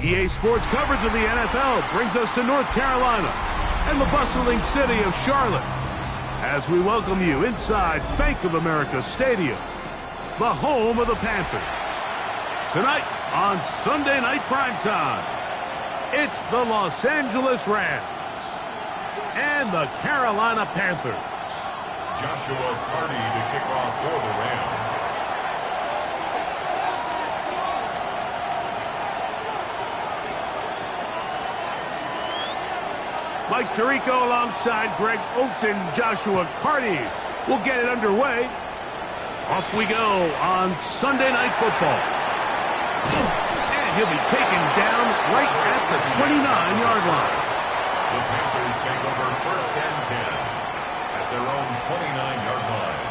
EA Sports coverage of the NFL brings us to North Carolina and the bustling city of Charlotte as we welcome you inside Bank of America Stadium, the home of the Panthers. Tonight on Sunday Night Primetime, it's the Los Angeles Rams and the Carolina Panthers. Joshua Carty to kick off for the Rams. Mike Tirico alongside Greg Oates and Joshua Carty will get it underway. Off we go on Sunday Night Football. And he'll be taken down right at the 29-yard line. The Panthers take over 1st and 10 at their own 29-yard line.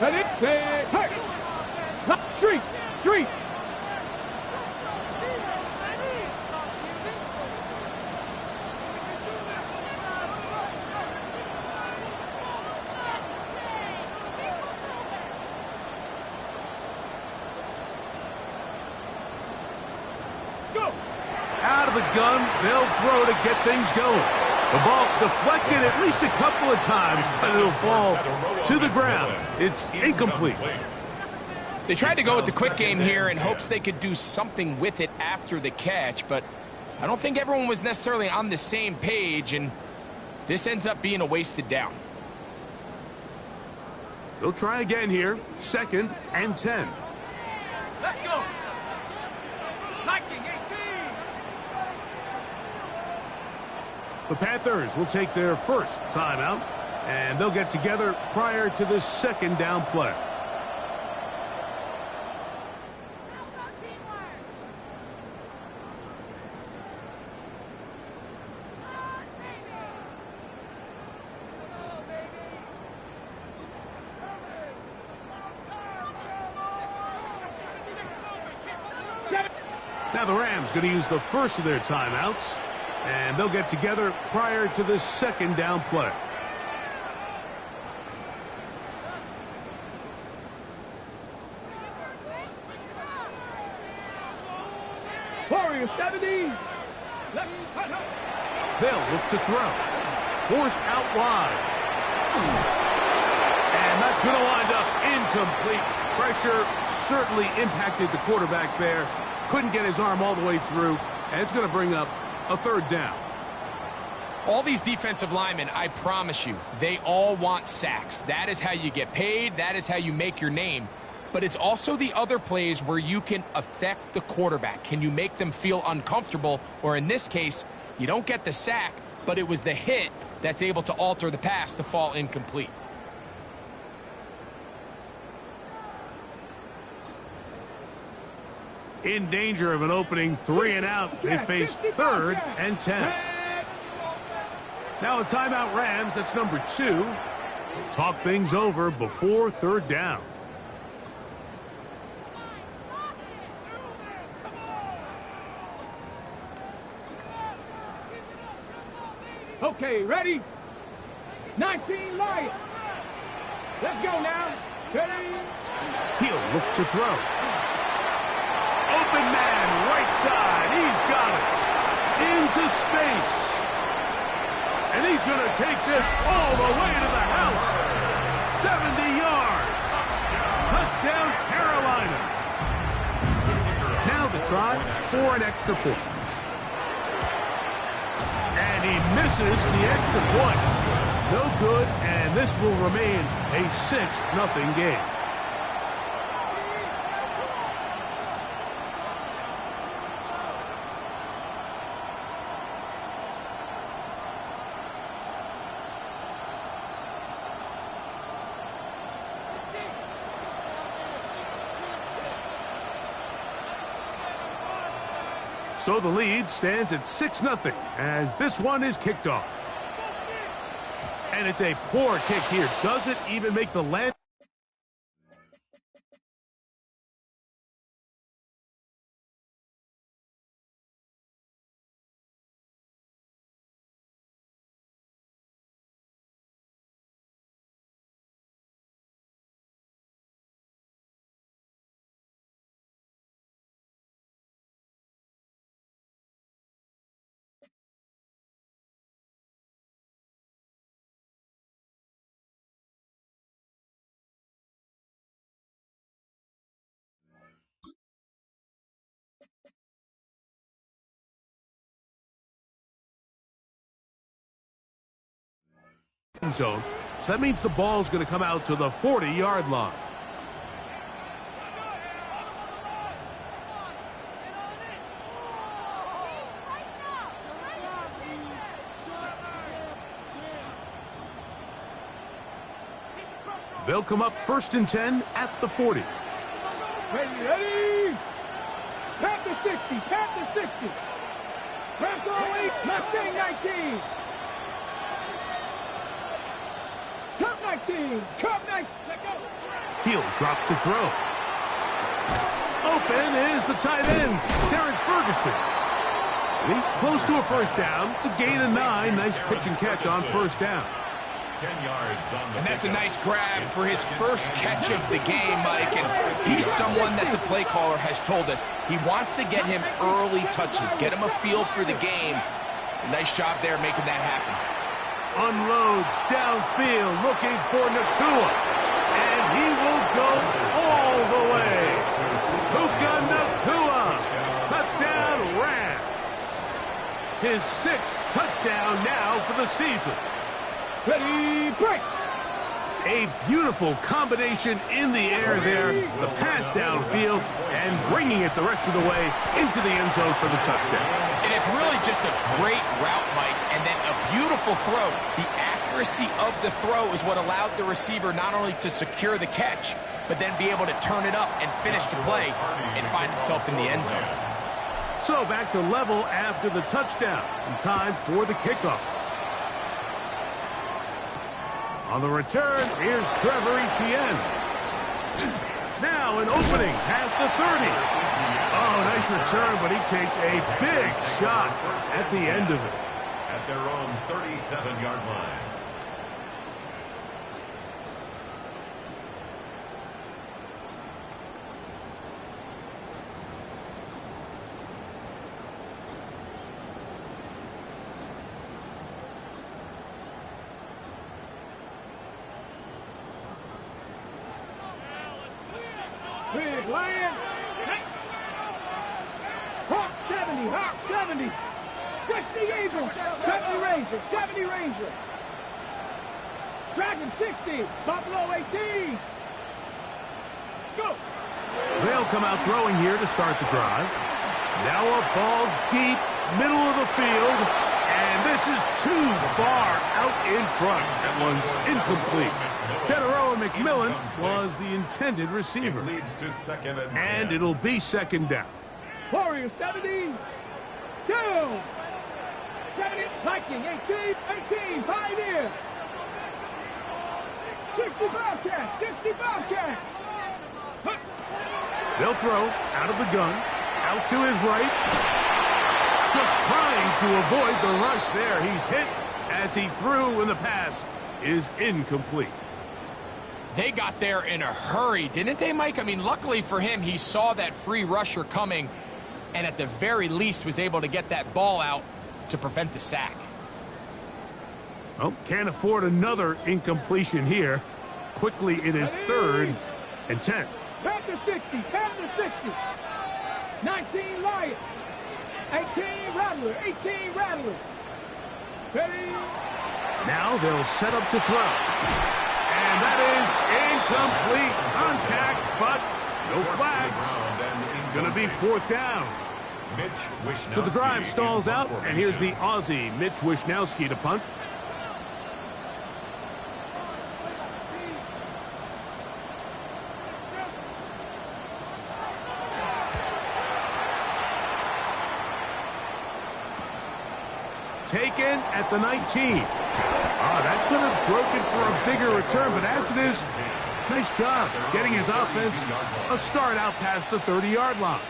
And it's a street. Go. Out of the gun, they'll throw to get things going. The ball deflected at least a couple of times, but it'll fall to the ground. It's incomplete. They tried to go with the quick game here in hopes they could do something with it after the catch, but I don't think everyone was necessarily on the same page, and this ends up being a wasted down. They'll try again here. 2nd and 10. Let's go. Liking 18. The Panthers will take their first timeout, and they'll get together prior to this 2nd down play. Now the Rams going to use the first of their timeouts, and they'll get together prior to this 2nd down play. Warrior 70. They'll look to throw. Forced out wide. And that's going to wind up incomplete. Pressure certainly impacted the quarterback there. Couldn't get his arm all the way through, and it's going to bring up a 3rd down. All these defensive linemen, I promise you, they all want sacks. That is how you get paid. That is how you make your name. But it's also the other plays where you can affect the quarterback. Can you make them feel uncomfortable? Or in this case, you don't get the sack, but it was the hit that's able to alter the pass to fall incomplete. In danger of an opening 3 and out, they face 3rd and 10. Now a timeout Rams, that's number 2. Talk things over before 3rd down. Okay, ready? 19 Lions. Let's go now. Ready? He'll look to throw. Open man, right side. He's got it. Into space. And he's going to take this all the way to the house. 70 yards. Touchdown, Carolina. Now the try for an extra point. And he misses the extra point. No good, and this will remain a 6-0 game. So the lead stands at 6-0 as this one is kicked off. And it's a poor kick here. Doesn't even make the land. Zone. So that means the ball's going to come out to the 40-yard line. They'll come up 1st and 10 at the 40. Ready? Panther 60, Panther 60. Panther 8, Mustang 19. Cup 19, Cup 19. Let go. He'll drop to throw. Open is the tight end, Terrence Ferguson. And he's close to a first down. It's a gain of 9. Nice pitch and catch on first down. 10 yards on the And that's a nice grab for his first catch of the game, Mike. And he's someone that the play caller has told us he wants to get him early touches, get him a feel for the game. Nice job there making that happen. Unloads downfield looking for Nakua. And he will go all the way. Puka Nakua. Touchdown Rams. His 6th touchdown now for the season. Ready, break. A beautiful combination in the air there. The pass downfield and bringing it the rest of the way into the end zone for the touchdown. And it's really just a great route, Mike, and then a beautiful throw. The accuracy of the throw is what allowed the receiver not only to secure the catch, but then be able to turn it up and finish the play and find himself in the end zone. So back to level after the touchdown. And time for the kickoff. On the return, here's Trevor Etienne. Now an opening past the 30. Oh, nice return, but he takes a big shot at the end of it. At their own 37-yard line. Big Lion. Hawk 70, Hawk 70. 60 Eagle, 70 Ranger, 70 Ranger. Dragon 60, Buffalo 18. Go. They'll come out throwing here to start the drive. Now a ball deep, middle of the field, and this is too far out in front. That one's incomplete. Teteroa McMillan was the intended receiver. It leads to 2nd and 10. And it'll be 2nd down. Warrior 70. Down. 70. Viking 18. 18. Pioneer. 60 Bobcat. 60 Bobcat. They'll throw out of the gun, out to his right. Just trying to avoid the rush there. He's hit as he threw, and the pass is incomplete. They got there in a hurry, didn't they, Mike? I mean, luckily for him, he saw that free rusher coming and at the very least was able to get that ball out to prevent the sack. Well, can't afford another incompletion here. Quickly, it is 3rd and 10. Panther 60. Panther 60. 19 Lions. 18 Rattler. 18 Rattler. Ready. Now they'll set up to throw. And that is incomplete contact, but no flags. It's going to be 4th down. So the drive stalls out, and here's the Aussie, Mitch Wishnowsky, to punt. Taken at the 19. That could have broken for a bigger return, but as it is, nice job getting his offense a start out past the 30-yard line.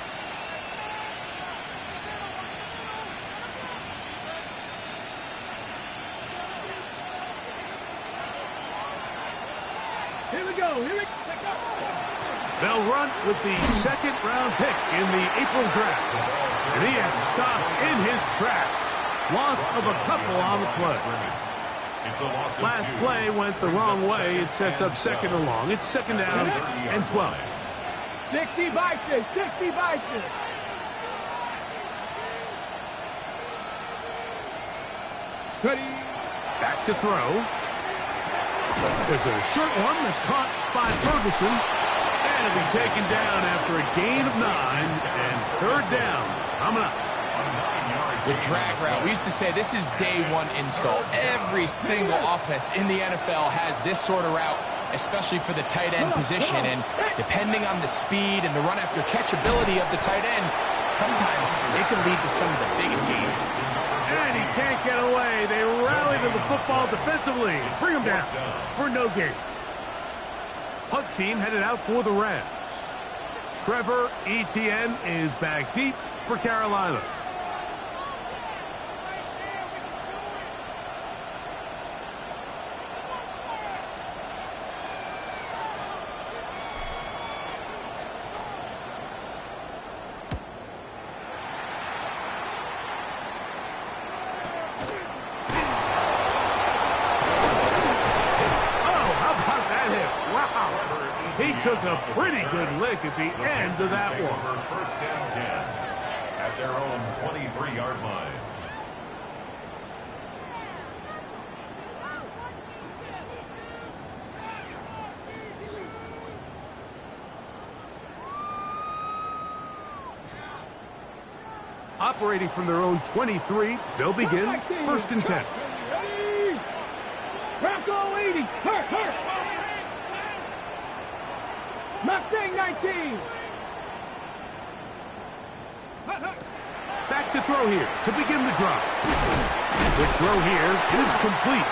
Here we go. They'll run with the second-round pick in the April draft. And he has stopped in his tracks. Loss of a couple on the play. Last play went the wrong way. It sets up second and long. It's second down and 12. 60 Bison. 60 Bison. Back to throw. There's a short one that's caught by Ferguson. And it'll be taken down after a gain of 9 and third down. Coming up. The drag route. We used to say this is day one install. Every single offense in the NFL has this sort of route, especially for the tight end position. And depending on the speed and the run after catch ability of the tight end, sometimes it can lead to some of the biggest gains. And he can't get away. They rally to the football defensively. Bring him down for no gain. Punt team headed out for the Rams. Trevor Etienne is back deep for Carolina. He took a pretty good lick at the end of that one. First and 10 at their own 23-yard line. Operating from their own 23, they'll begin first and 10. Bronco 80. Hurt. Mustang 19. Back to throw here to begin the drive. The throw here is complete.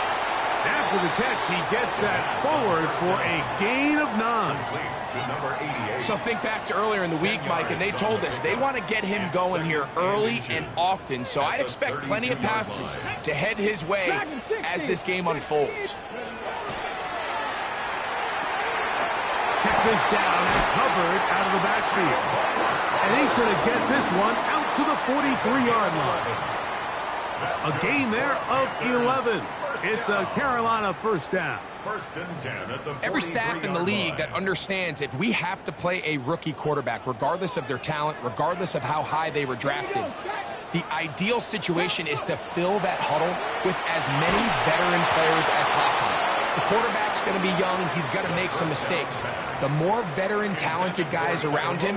After the catch, he gets that forward for a gain of 9. So think back to earlier in the week, Mike, and they told us they want to get him going here early and often. So I'd expect plenty of passes to head his way as this game unfolds. Check this down. It's Hubbard out of the backfield. And he's going to get this one out to the 43-yard line. A gain there of 11. It's a Carolina first down. First and 10 at the Every staff in the league that understands if we have to play a rookie quarterback, regardless of their talent, regardless of how high they were drafted, the ideal situation is to fill that huddle with as many veteran players as possible. The quarterback's going to be young. He's going to make some mistakes. The more veteran, talented guys around him,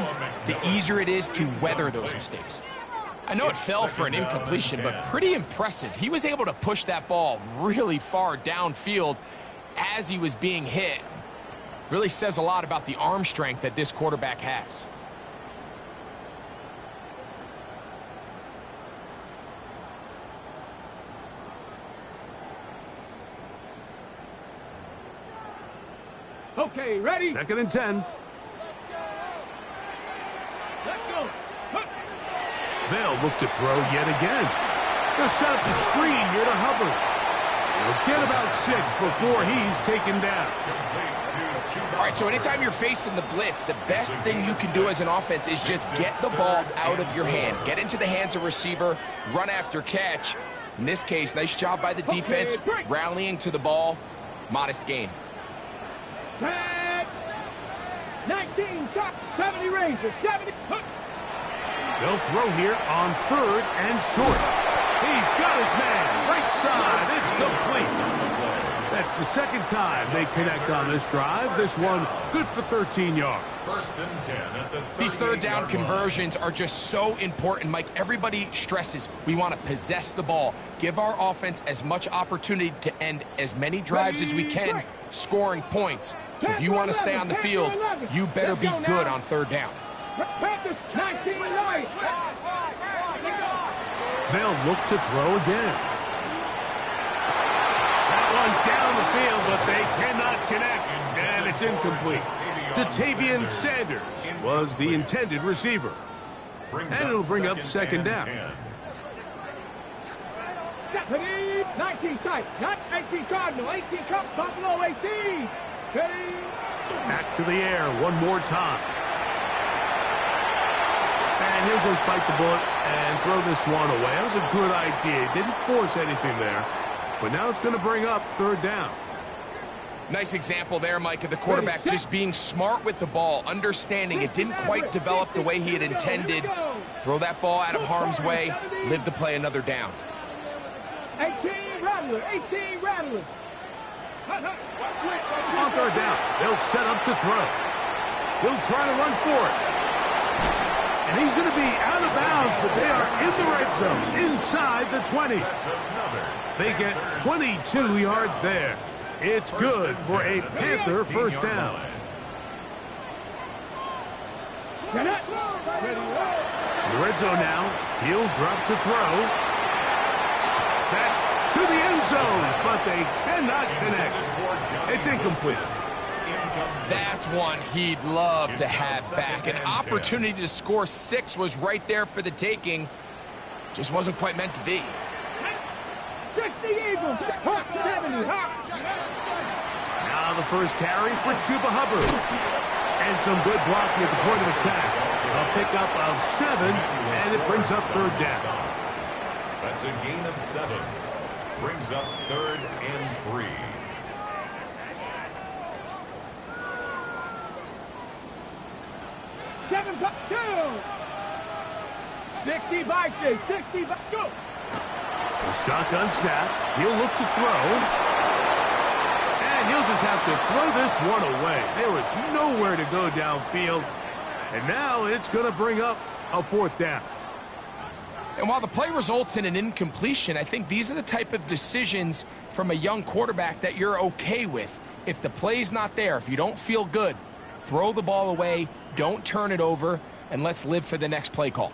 the easier it is to weather those mistakes. I know it fell for an incompletion, but pretty impressive. He was able to push that ball really far downfield as he was being hit. Really says a lot about the arm strength that this quarterback has. Okay, ready? Second and 10. Let's go. They'll look to throw yet again. They'll set up the screen here to Hubbard. He'll get about 6 before he's taken down. All right, so anytime you're facing the blitz, the best thing you can do as an offense is just get the ball out of your hand. Get into the hands of receiver, run after catch. In this case, nice job by the defense, rallying to the ball. Modest gain. 19, 70 Rangers, 70. They'll throw here on third and short. He's got his man, right side, it's complete. That's the second time they connect on this drive. This one good for 13 yards. First and 10 at the These third down conversions are just so important, Mike. Everybody stresses we want to possess the ball, give our offense as much opportunity to end as many drives as we can, scoring points. So if you want to stay on the field, you better be good on third down. Panthers 19 right. They'll look to throw again. one down the field, but they cannot connect, and it's incomplete. Jatavian Sanders was the intended receiver. And it'll bring up second down. 19 tight, not 18 Cardinal, 18 Cup, Buffalo 18. Back to the air one more time. And he'll just bite the bullet and throw this one away. That was a good idea. Didn't force anything there. But now it's going to bring up third down. Nice example there, Mike, of the quarterback just being smart with the ball, understanding it didn't quite develop the way he had intended. Throw that ball out of harm's way, live to play another down. 18 Rattler, 18 Rattler. On third down, they'll set up to throw. He'll try to run for it. And he's going to be out of bounds, but they are in the red zone, inside the 20. They get 22 yards there. It's good for a Panther first down. In the red zone now, he'll drop to throw. That's to the end zone, but they cannot connect. It's incomplete. That's one he'd love to have back. An opportunity to score 6 was right there for the taking. Just wasn't quite meant to be. 60 Eagles, 70, Now the first carry for Chuba Hubbard. And some good blocking at the point of attack. A pickup of 7, and it brings up third down. That's a gain of 7. Brings up 3rd and 3. Seven, 2. 60 by 6, 60 by 2. A shotgun snap. He'll look to throw. And he'll just have to throw this one away. There was nowhere to go downfield. And now it's going to bring up a fourth down. And while the play results in an incompletion, I think these are the type of decisions from a young quarterback that you're okay with. If the play's not there, if you don't feel good, throw the ball away, don't turn it over, and let's live for the next play call.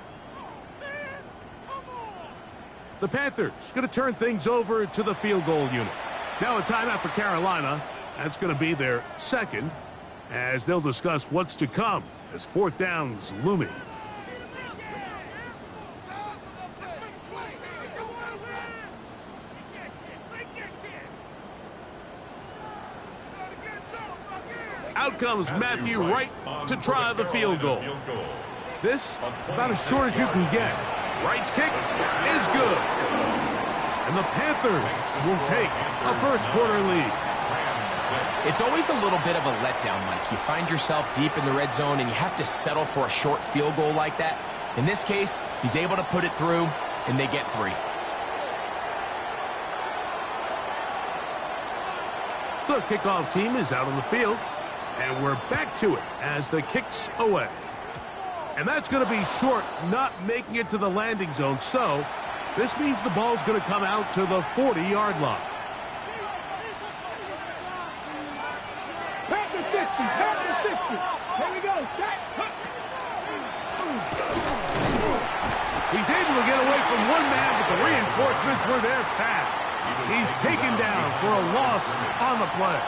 The Panthers going to turn things over to the field goal unit. Now a timeout for Carolina. That's going to be their second, as they'll discuss what's to come as fourth down's looming. Out comes Matthew Wright to try the field goal. This, about as short as you can get. Wright's kick is good. And the Panthers will take a first quarter lead. It's always a little bit of a letdown, Mike. You find yourself deep in the red zone and you have to settle for a short field goal like that. In this case, he's able to put it through, and they get 3. The kickoff team is out on the field. And we're back to it as the kick's away. And that's going to be short, not making it to the landing zone. So this means the ball's going to come out to the 40-yard line. Panther 60, Panther 60. Here we go. He's able to get away from one man, but the reinforcements were there fast. He's taken down for a loss on the play.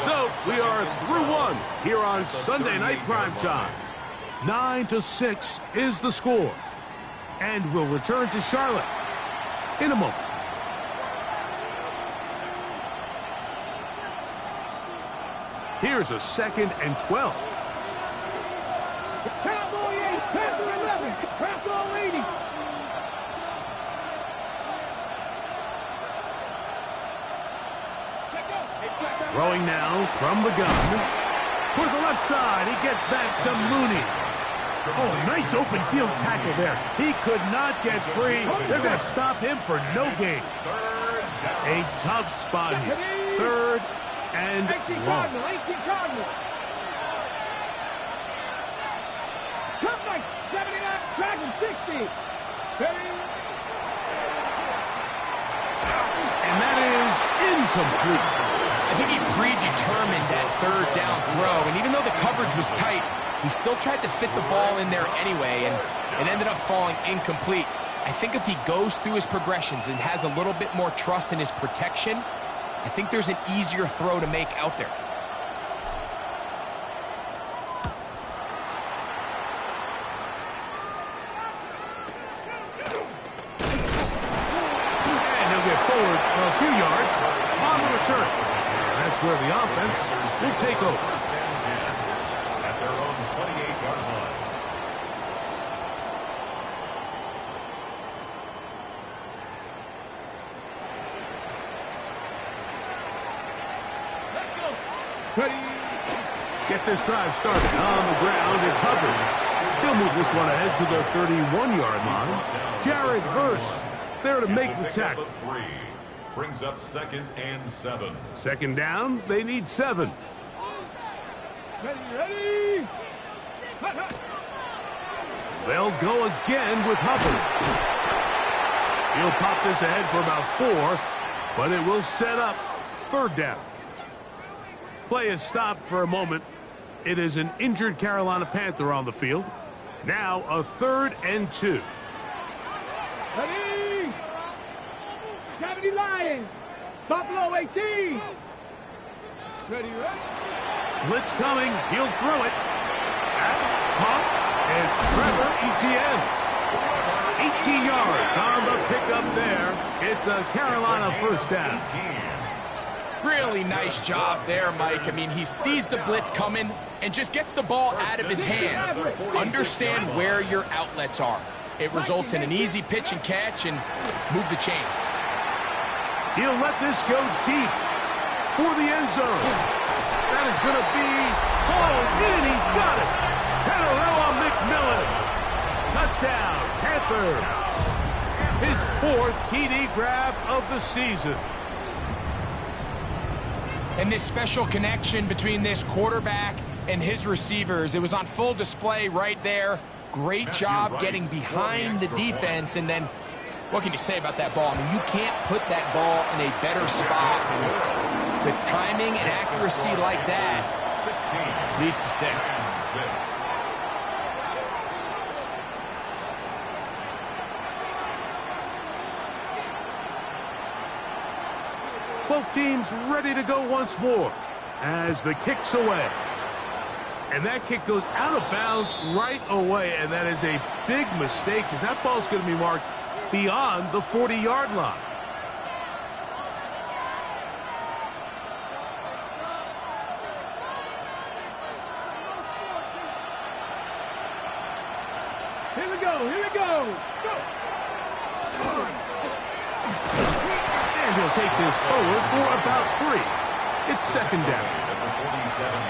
So we are through one here on Sunday Night Primetime. 9-6 is the score. And we'll return to Charlotte in a moment. Here's a 2nd and 12. Cowboy 8, Panther 11, Panther 80. Throwing now from the gun. For the left side, he gets that to Mooney. Oh, nice open field tackle there. He could not get free. They're going to stop him for no gain. A tough spot here. 3rd and 1. 18 Cardinal. Tough night, 79, Dragon 60. And that is incomplete. I think he predetermined that 3rd down throw, and even though the coverage was tight, he still tried to fit the ball in there anyway, and it ended up falling incomplete. I think if he goes through his progressions and has a little bit more trust in his protection, I think there's an easier throw to make out there. And he'll get forward for a few yards on the return. And that's where the offense will take over. First and 10 at their own 28-yard line. Ready. Get this drive started. On the ground, it's Hubbard. He'll move this one ahead to the 31-yard line. Jared Verse there to make the tackle. 3 brings up 2nd and 7. Second down, they need 7. Ready. Hut, hut. They'll go again with Hubbard. He'll pop this ahead for about 4, but it will set up 3rd down. Play is stopped for a moment. It is an injured Carolina Panther on the field. Now a 3rd and 2. Ready. 70 Lions. Buffalo 18. Ready. Blitz coming. He'll throw it. Pump. It's Trevor Etienne. 18 yards on the pickup there. It's a Carolina first down. Really nice job there, Mike. I mean, he sees the blitz coming and just gets the ball out of his hands. Understand where your outlets are. It results in an easy pitch and catch and move the chains. He'll let this go deep for the end zone. That is going to be hauled in. He's got it. Teteroa McMillan. Touchdown, Panthers. His 4th TD grab of the season. And this special connection between this quarterback and his receivers, it was on full display right there. Great job getting behind the defense. And then, what can you say about that ball? I mean, you can't put that ball in a better spot. With timing and accuracy like that, 16 leads to 6. 6. Both teams ready to go once more as the kick's away. And that kick goes out of bounds right away, and that is a big mistake because that ball's going to be marked beyond the 40-yard line. Here we go. Here we go. Go. And he'll take this forward for about 3. It's 2nd down.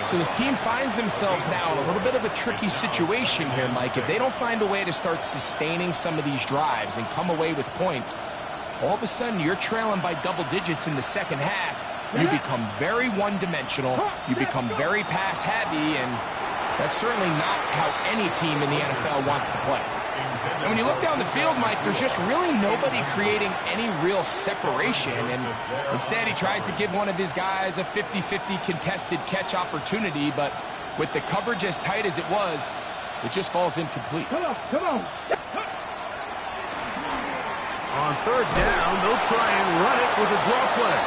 So this team finds themselves now in a little bit of a tricky situation here, Mike. If they don't find a way to start sustaining some of these drives and come away with points, all of a sudden you're trailing by double digits in the second half. You become very one-dimensional. You become very pass-heavy, and that's certainly not how any team in the NFL wants to play. And when you look down the field, Mike, there's just really nobody creating any real separation. And instead, he tries to give one of his guys a 50-50 contested catch opportunity. But with the coverage as tight as it was, it just falls incomplete. Come on. Come on. On 3rd down, they'll try and run it with a draw play.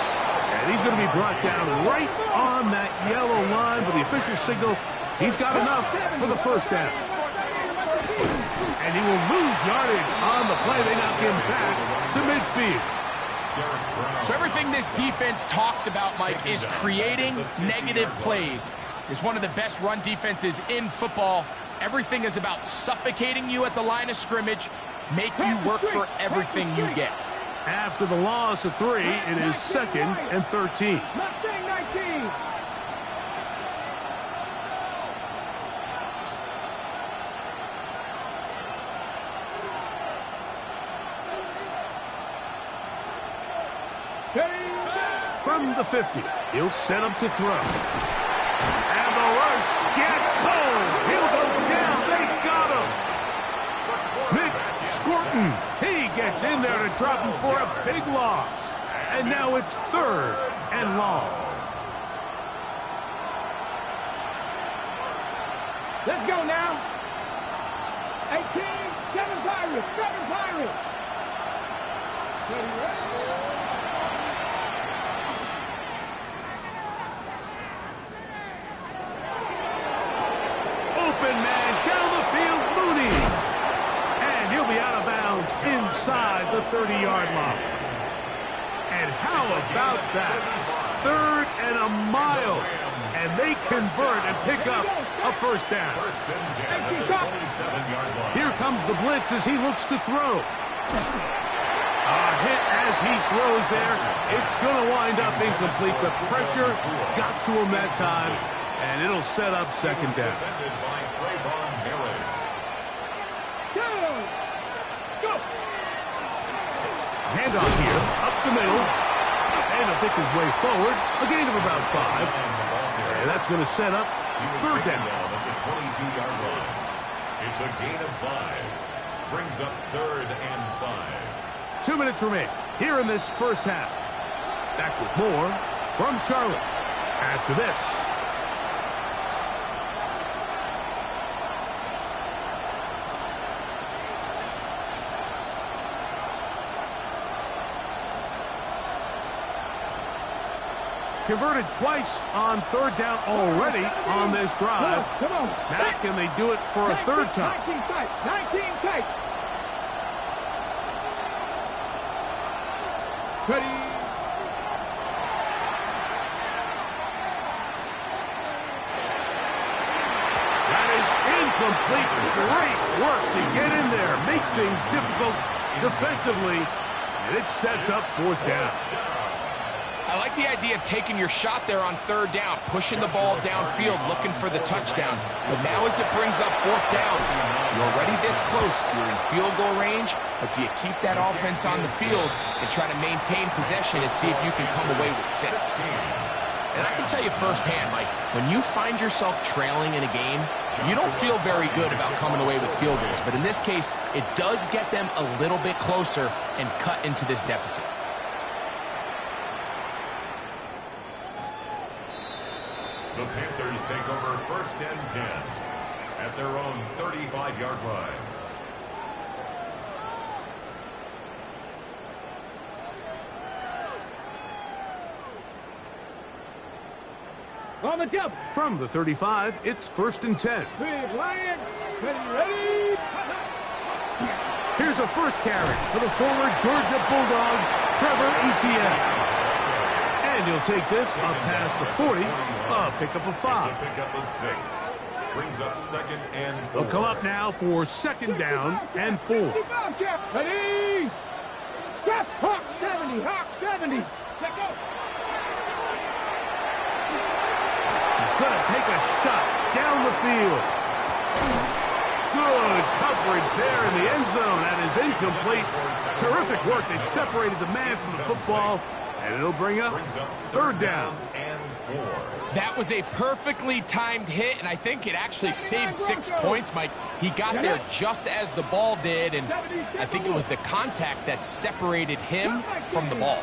And he's going to be brought down right on that yellow line. But the official signal, he's got enough for the first down. And he will lose yardage on the play. They knock him back to midfield. So everything this defense talks about, Mike, is creating negative plays. It's one of the best run defenses in football. Everything is about suffocating you at the line of scrimmage, make you work for everything you get. After the loss of 3, it is 2nd and 13. Mustang 19. From the 50, he'll set him to throw. And the rush gets home. He'll go down. They got him. Nick Scorton, he gets in there to drop him for a big loss. And now it's 3rd and long. Let's go now. 18, 7 Pirates, 7 Pirates. Open man down the field, Mooney. And he'll be out of bounds inside the 30-yard line. And how about that? 3rd and a mile. And they convert and pick up a first down. First and 10 at the 27-yard line. Here comes the blitz as he looks to throw. A hit as he throws there. It's going to wind up incomplete. The pressure got to him that time, and it'll set up second down. Defended by Trayvon Miller. Handoff here, up the middle, and he'll pick his way forward. A gain of about 5. And that's going to set up third down. At the 22-yard line. It's a gain of 5. Brings up 3rd and 5. 2 minutes remain here in this first half. Back with more from Charlotte after this. Converted twice on 3rd down already on this drive. Come on. Now can they do it for a 3rd time? 19 tight. 19 tight. Ready. That is incomplete. Great work to get in there, make things difficult defensively, and it sets up 4th down. I like the idea of taking your shot there on 3rd down, pushing the ball downfield, looking for the touchdown. But now as it brings up 4th down, you're already this close. You're in field goal range, but do you keep that offense on the field and try to maintain possession and see if you can come away with 6? And I can tell you firsthand, Mike, when you find yourself trailing in a game, you don't feel very good about coming away with field goals. But in this case, it does get them a little bit closer and cut into this deficit. The Panthers take over 1st and 10 at their own 35-yard line. On the jump. From the 35, it's 1st and 10. Big Lion. Ready. Here's a first carry for the former Georgia Bulldog, Trevor Etienne. And he'll take this up past the 40, a pickup of 5. It's a pickup of 6. Brings up 2nd and 4. They'll come up now for 2nd down and 4. Ready. Just Hawk 70. Hawk 70. Let go. He's going to take a shot down the field. Good coverage there in the end zone. That is incomplete. Terrific work. They separated the man from the football. And it'll bring up 3rd down and 4. That was a perfectly timed hit, and I think it actually saved 6 points, Mike. He got there just as the ball did, and I think it was the contact that separated him from the ball.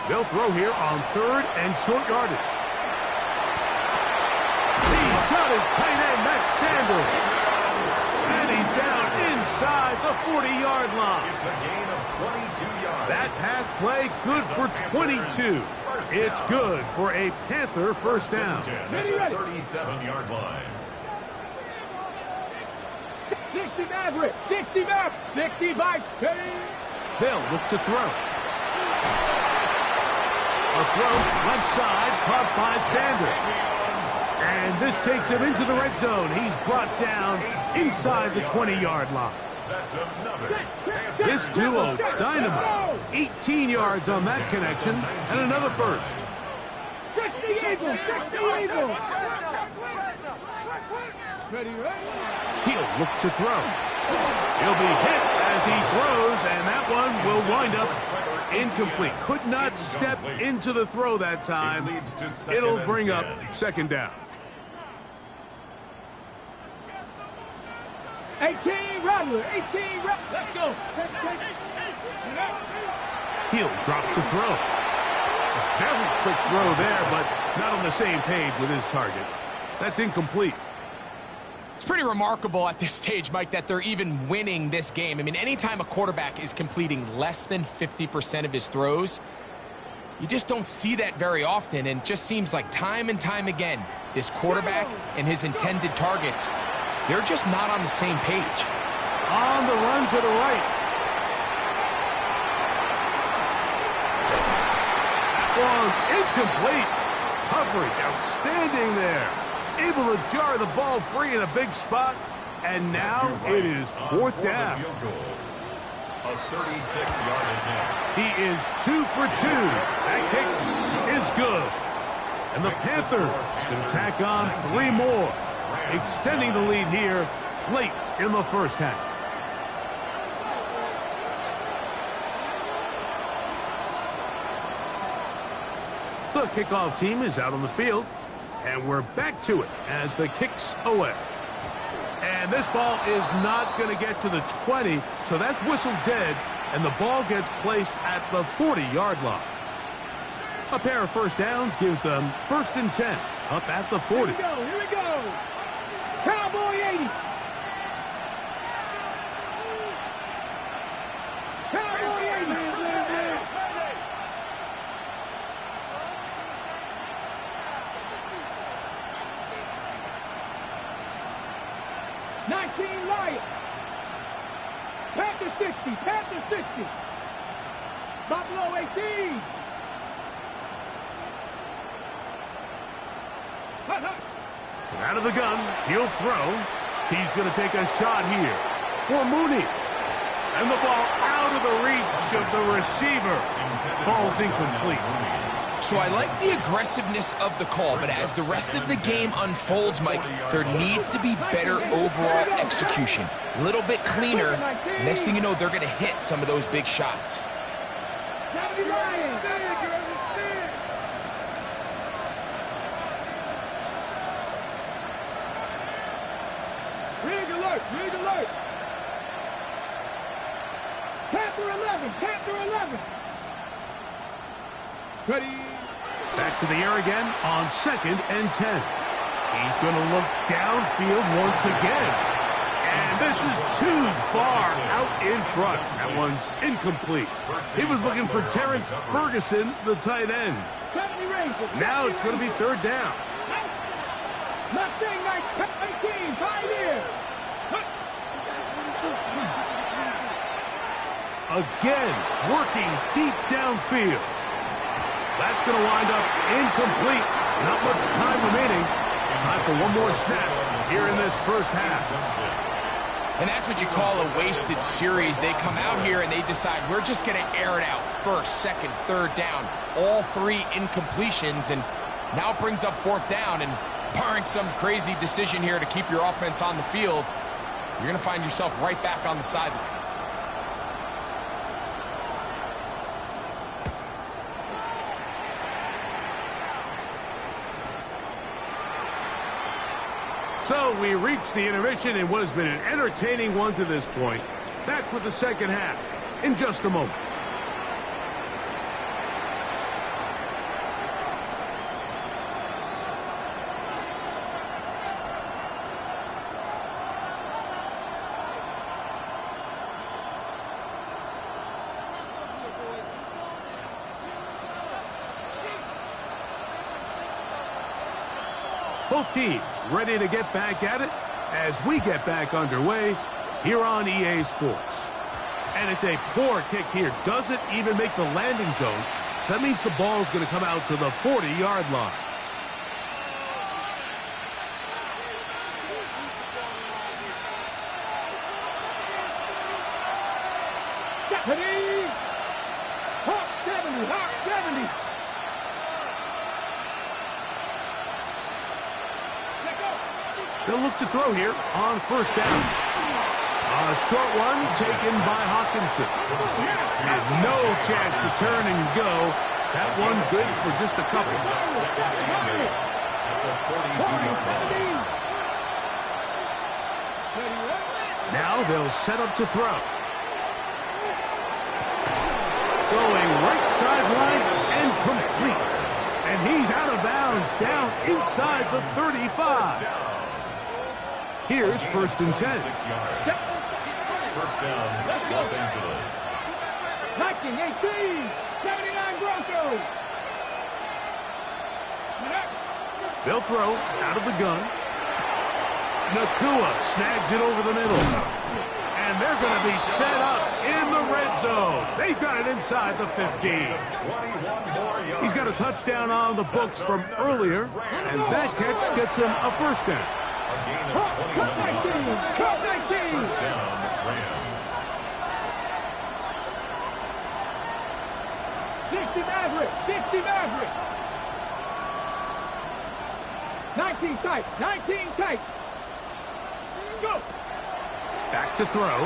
They'll throw here on 3rd and short yardage. He's got his tight end, that's Sanders. And he's down inside the 40-yard line. It's a gain of 22 yards. That pass play good for 22. It's good for a Panther first down. 37-yard line. 60 Maverick. 60 Maverick. 60 by Steady. They'll look to throw. A throw left side caught by Sanders. And this takes him into the red zone. He's brought down inside the 20-yard line. That's another. This duo, dynamite. 18 yards on that connection, and another first. 60 Eagles. 60 Eagles. Ready. He'll look to throw. He'll be hit as he throws, and that one will wind up incomplete. Could not step into the throw that time. It'll bring up 2nd down. 18 Rattler. 18 Rattler. Let's go. He'll drop to throw. A very quick throw there, but not on the same page with his target. That's incomplete. pretty remarkable at this stage, Mike, that they're even winning this game. I mean, anytime a quarterback is completing less than 50% of his throws, you just don't see that very often, and it just seems like time and time again, this quarterback and his intended targets, they're just not on the same page. On the run to the right. That one incomplete. Coverage outstanding there. Able to jar the ball free in a big spot, and now it is fourth down. A 36-yard attempt. He is 2 for 2. That kick is good. And the Panthers going to tack on 3 more, extending the lead here late in the first half. The kickoff team is out on the field, and we're back to it as the kick's away. And this ball is not going to get to the 20, so that's whistled dead, and the ball gets placed at the 40-yard line. A pair of first downs gives them 1st and 10, up at the 40. Here we go. Cowboy 80. Cowboy 80. 19 Lions. Panthers 60. Panthers 60. Buffalo 18. From out of the gun, he'll throw. He's going to take a shot here for Mooney. And the ball out of the reach of the receiver. Ball's incomplete. So I like the aggressiveness of the call, but as the rest of the game unfolds, Mike, there needs to be better overall execution. A little bit cleaner. Next thing you know, they're going to hit some of those big shots. Rig alert. Rig alert. Panther 11. Panther 11. Ready. Back to the air again on 2nd and 10. He's going to look downfield once again. And this is too far out in front. That one's incomplete. He was looking for Terrence Ferguson, the tight end. 70 Rangers. Now it's going to be 3rd down. Mustang 19, 5 years. Again, working deep downfield. That's going to wind up incomplete. Not much time remaining. Time for one more snap here in this first half. And that's what you call a wasted series. They come out here and they decide we're just going to air it out. 1st, 2nd, 3rd down. All 3 incompletions, and now it brings up 4th down. And barring some crazy decision here to keep your offense on the field, you're going to find yourself right back on the sideline. So we reach the intermission in what has been an entertaining one to this point. Back with the second half in just a moment. Both teams ready to get back at it as we get back underway here on EA Sports. And it's a poor kick here. Doesn't even make the landing zone. So that means the ball is going to come out to the 40-yard line. Ready. Hawk 70. Hawk 70. They'll look to throw here on 1st down. A short one taken by Hawkinson. And no chance to turn and go. That one good for just a couple. Now they'll set up to throw. Going right sideline and complete. And he's out of bounds down inside the 35. Here's first and 10. 6 yards. First down, Los Angeles. 1918, 79 Broncos. They'll throw out of the gun. Nakua snags it over the middle. And they're going to be set up in the red zone. They've got it inside the 15. He's got a touchdown on the books from earlier, and that catch gets him a first down. A gain of 21 yards. First down, Rams. 60 Maverick, 60 Maverick. 19 tight, 19 tight. Go. Back to throw.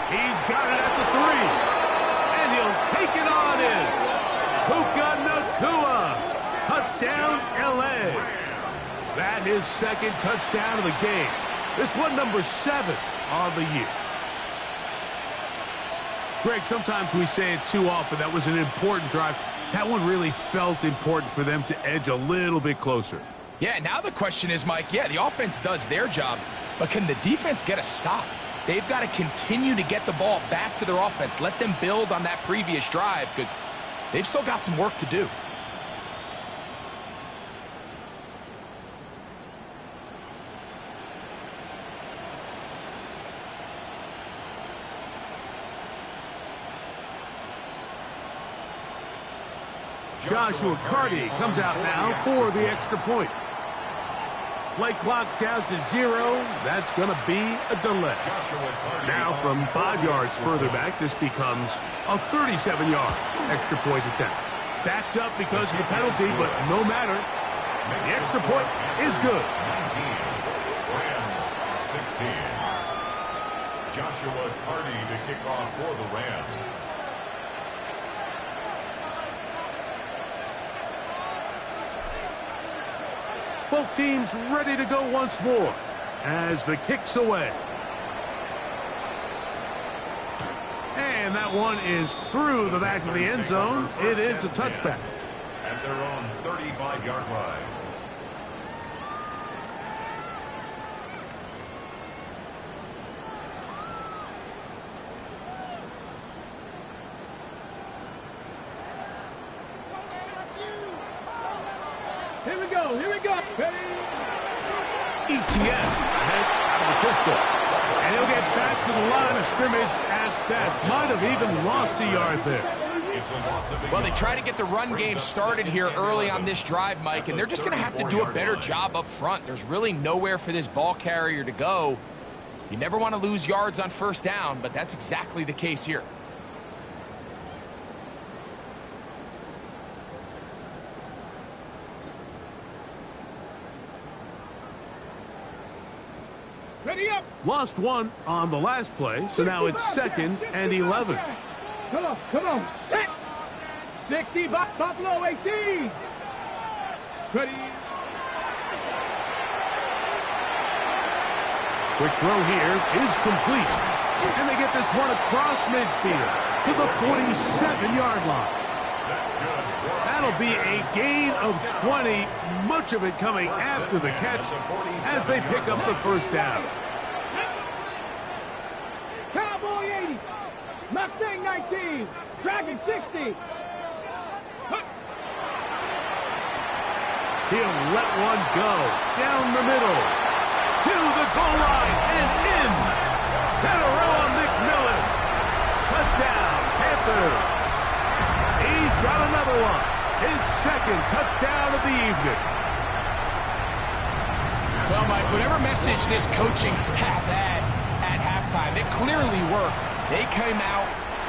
He's got it at the 3. And he'll take it on in. Puka Nakua. Touchdown, L.A. That is second touchdown of the game. This one number 7 on the year. Greg, sometimes we say it too often. That was an important drive. That one really felt important for them to edge a little bit closer. Yeah, now the question is, Mike, yeah, the offense does their job, but can the defense get a stop? They've got to continue to get the ball back to their offense. Let them build on that previous drive because they've still got some work to do. Joshua Carty comes out now for the extra point. Play clock down to 0. That's going to be a delay. Now from 5 yards further back, this becomes a 37-yard extra point attempt. Backed up because of the penalty, but no matter. The extra point is good. 19, Rams 16. Joshua Carty to kick off for the Rams. Both teams ready to go once more as the kick's away. And that one is through the back of the end zone. It is a touchback. At their own 35-yard line. Here we go, here we go. ETN ahead out of the pistol. And he'll get back to the line of scrimmage at best. Might have even lost a yard there. Well, they try to get the run game started here early on this drive, Mike, and they're just going to have to do a better job up front. There's really nowhere for this ball carrier to go. You never want to lose yards on first down, but that's exactly the case here. Ready up. Lost one on the last play, so now it's 2nd and 11. Come on, come on. Set. 60, Buffalo 18. Ready. Quick throw here is complete. And they get this one across midfield to the 47-yard line. That'll be a gain of 20, much of it coming after the catch as they pick up the first down. Cowboy 80. Mustang 19. Dragon 60. He'll let one go down the middle to the goal line and in. Tataroa McMillan. Touchdown, Panthers. He's got another one. His second touchdown of the evening. Well, Mike, whatever message this coaching staff had at halftime, it clearly worked. They came out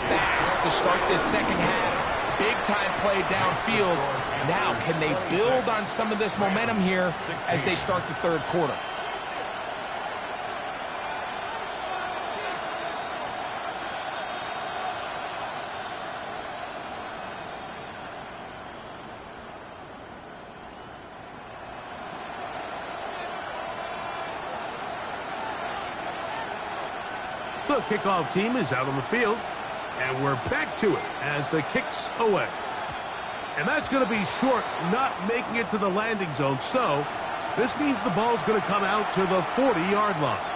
fast to start this second half. Big-time play downfield. Now, can they build on some of this momentum here as they start the third quarter? The kickoff team is out on the field, and we're back to it as the kick's away. And that's going to be short, not making it to the landing zone, so This means the ball's going to come out to the 40-yard line.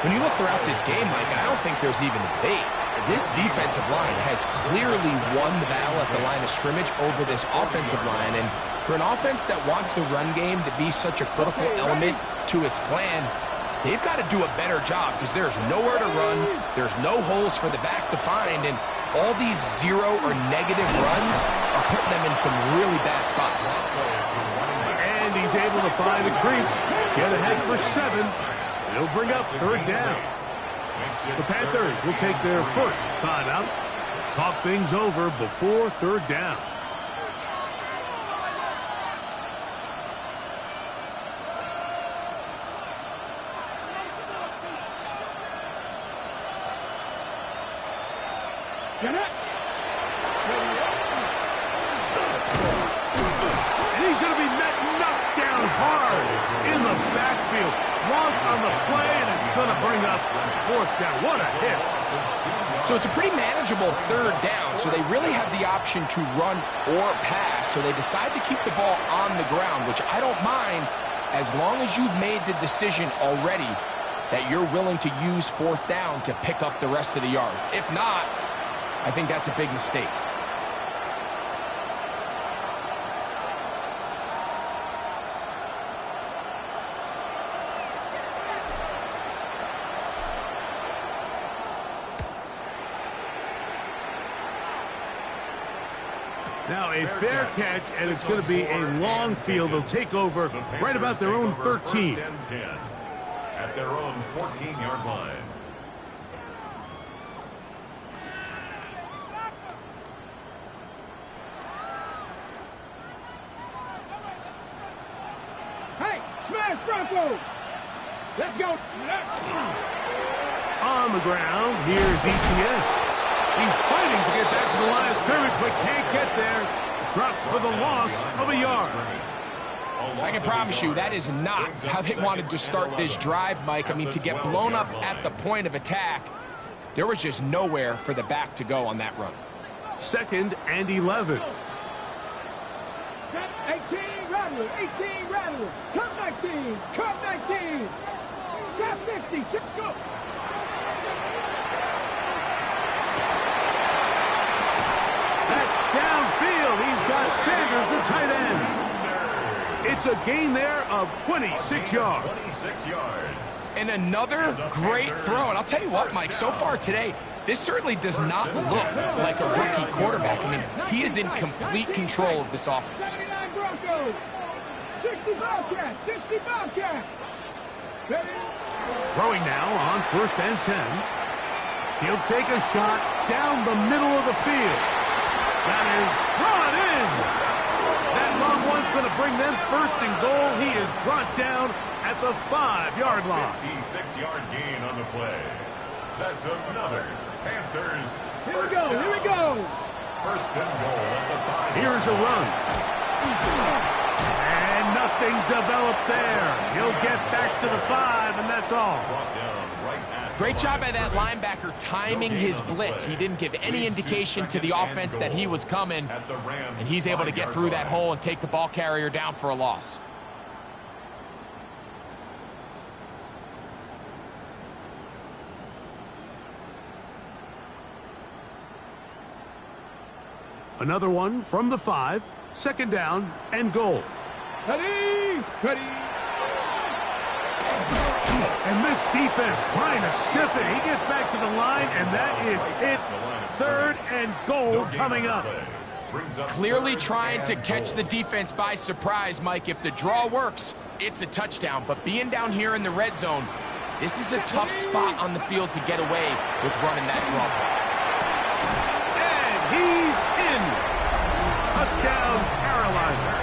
When you look throughout this game, Mike, I don't think there's even a debate. This defensive line has clearly won the battle at the line of scrimmage over this offensive line. And for an offense that wants the run game to be such a critical element to its plan, they've got to do a better job because there's nowhere to run. There's no holes for the back to find. And all these zero or negative runs are putting them in some really bad spots. And he's able to find a crease, get ahead for 7. It'll bring up 3rd down. The Panthers will take their first timeout. Talk things over before 3rd down. Get it. And he's going to be knocked down hard in the backfield. Lost on the play, and it's going to bring us 4th down. What a hit. So it's a pretty manageable 3rd down, so they really have the option to run or pass. So they decide to keep the ball on the ground, which I don't mind as long as you've made the decision already that you're willing to use 4th down to pick up the rest of the yards. If not, I think that's a big mistake. Now a fair catch, and it's going to be a long field. They'll take over right about their own 13. 1st and 10 at their own 14-yard line. Hey, smash Broncos. Let's go. On the ground, here's ETN. He's fighting to get back to the line of scrimmage, but can't get there. Dropped for the loss of a yard. I can promise you that is not how they wanted to start this drive, Mike. I mean, to get blown up at the point of attack, there was just nowhere for the back to go on that run. 2nd and 11. 18 Rattler, 18 Rattler. Cut 19, cut 19. Cut 50, go. Downfield, he's got Sanders, the tight end. It's a gain there of 26 yards. 26 yards. And another great throw. And I'll tell you what, Mike, so far today, this certainly does not look like a rookie quarterback. I mean, he is in complete control of this offense. 79 Broncos. 60 Bobcats, 60 Bobcats. Ready? Throwing now on 1st and 10. He'll take a shot down the middle of the field. That is brought in. That long one's going to bring them 1st and goal. He is brought down at the 5-yard line. 56-yard gain on the play. That's another Panthers. Here we go, here we go. 1st and goal at the 5. Here's a run. And nothing developed there. He'll get back to the 5, and that's all. Brought down right at Great job by that linebacker timing his blitz. He didn't give any indication to the offense that he was coming, and he's able to get through that hole and take the ball carrier down for a loss. Another one from the 5, 2nd down and goal. Ready, ready. And this defense trying to stiff it. He gets back to the line, and that is it. 3rd and goal coming up. Clearly trying to catch the defense by surprise, Mike. If the draw works, it's a touchdown. But being down here in the red zone, this is a tough spot on the field to get away with running that draw play. And he's in. Touchdown, Carolina.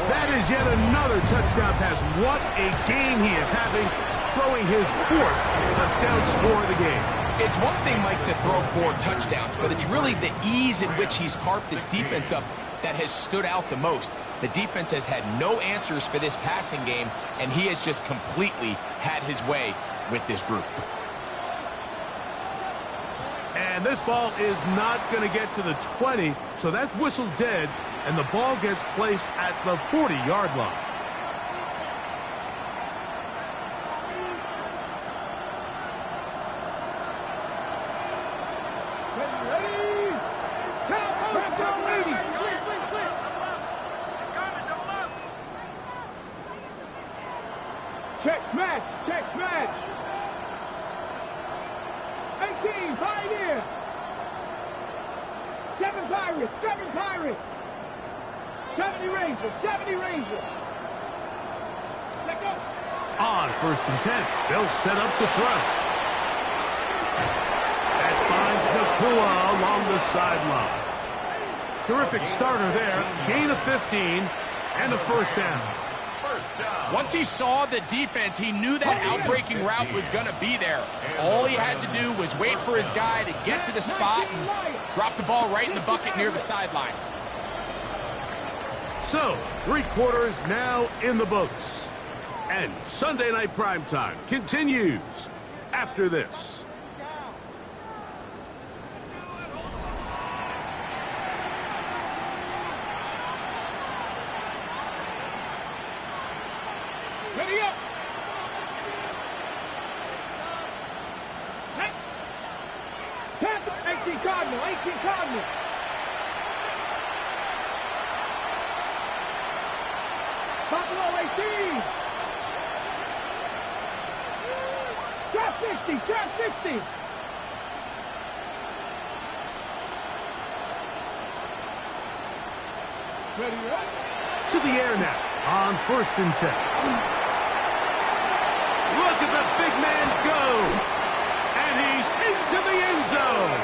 That is yet another touchdown pass. What a game he is having, throwing his 4th touchdown score of the game. It's one thing, Mike, to throw 4 touchdowns, but it's really the ease in which he's carved this defense up that has stood out the most. The defense has had no answers for this passing game, and he has just completely had his way with this group. And this ball is not going to get to the 20, so that's whistled dead, and the ball gets placed at the 40-yard line. Check match, check match. 18, Pioneer. 7 Pirates, 7 Pirates. 70 Rangers, 70 Rangers. Let go. On 1st and 10, they'll set up to throw. That finds Nakua along the sideline. Terrific starter there. Gain of 15 and a first down. Once he saw the defense, he knew that outbreaking route was going to be there. All he had to do was wait for his guy to get to the spot and drop the ball right in the bucket near the sideline. So, 3 quarters now in the books. And Sunday Night Primetime continues after this. Ready up. Panther, 18 Cardinal, 18 Cardinal. Buffalo 18. Trap 60, trap 60. Ready up. To the air now on 1st and 10. Look at the big man go. And he's into the end zone.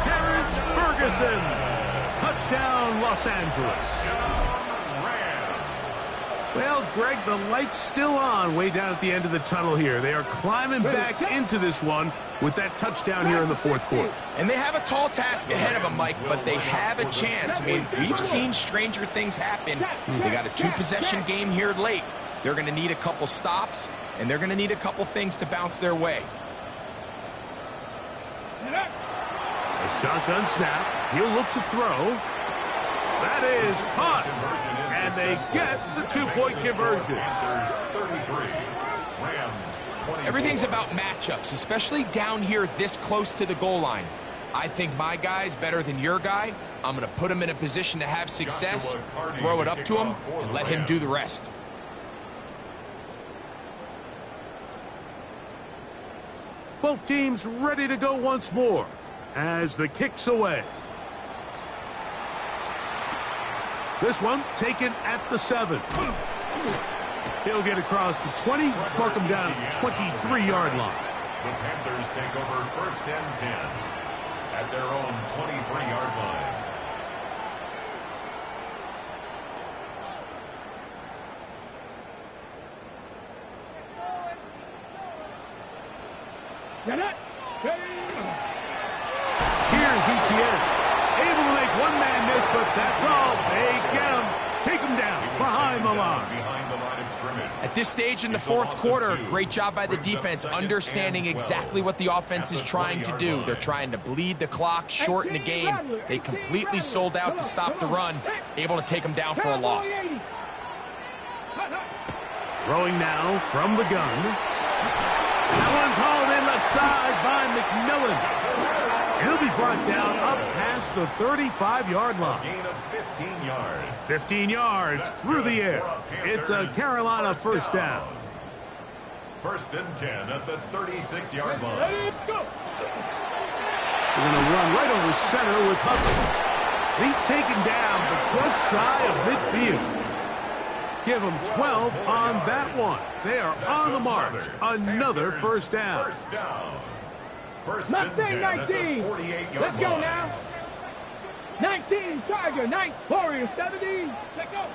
Terrence Ferguson. Touchdown, Los Angeles. Well, Greg, the light's still on way down at the end of the tunnel here. They are climbing back into this one with that touchdown here in the 4th quarter. And they have a tall task ahead of them, Mike, but they have a chance. I mean, we've seen stranger things happen. They got a 2-possession game here late. They're going to need a couple stops, and they're going to need a couple things to bounce their way. A shotgun snap. He'll look to throw. That is caught. And they get the 2-point conversion. Everything's about matchups, especially down here this close to the goal line. I think my guy's better than your guy. I'm going to put him in a position to have success, throw it up to him, and let him do the rest. Both teams ready to go once more as the kick's away. This one taken at the 7. He'll get across the 20, mark him down at the 23-yard line. The Panthers take over 1st and 10 at their own 23-yard line. Here's ETN. Able to make one man miss, but that's all. They get him. Take him down behind the line. At this stage in the 4th quarter, great job by the defense understanding exactly what the offense is trying to do. They're trying to bleed the clock, shorten the game. They completely sold out to stop the run, able to take them down for a loss. Throwing now from the gun. That one's hauled in the side by McMillan. He'll be brought down up past the 35-yard line. Gain of 15 yards. 15 yards through the air. It's a Carolina first down. 1st and 10 at the 36-yard line. They're going to run right over center with Hubbard. He's taken down, but just shy of midfield. Give them 12 on that one. They are on the march. Another first down. First down. 1st and Mustang 10 at the 19. 48-yard Let's go line. now. 19, Tiger, 9, Warrior, 70. Let's go.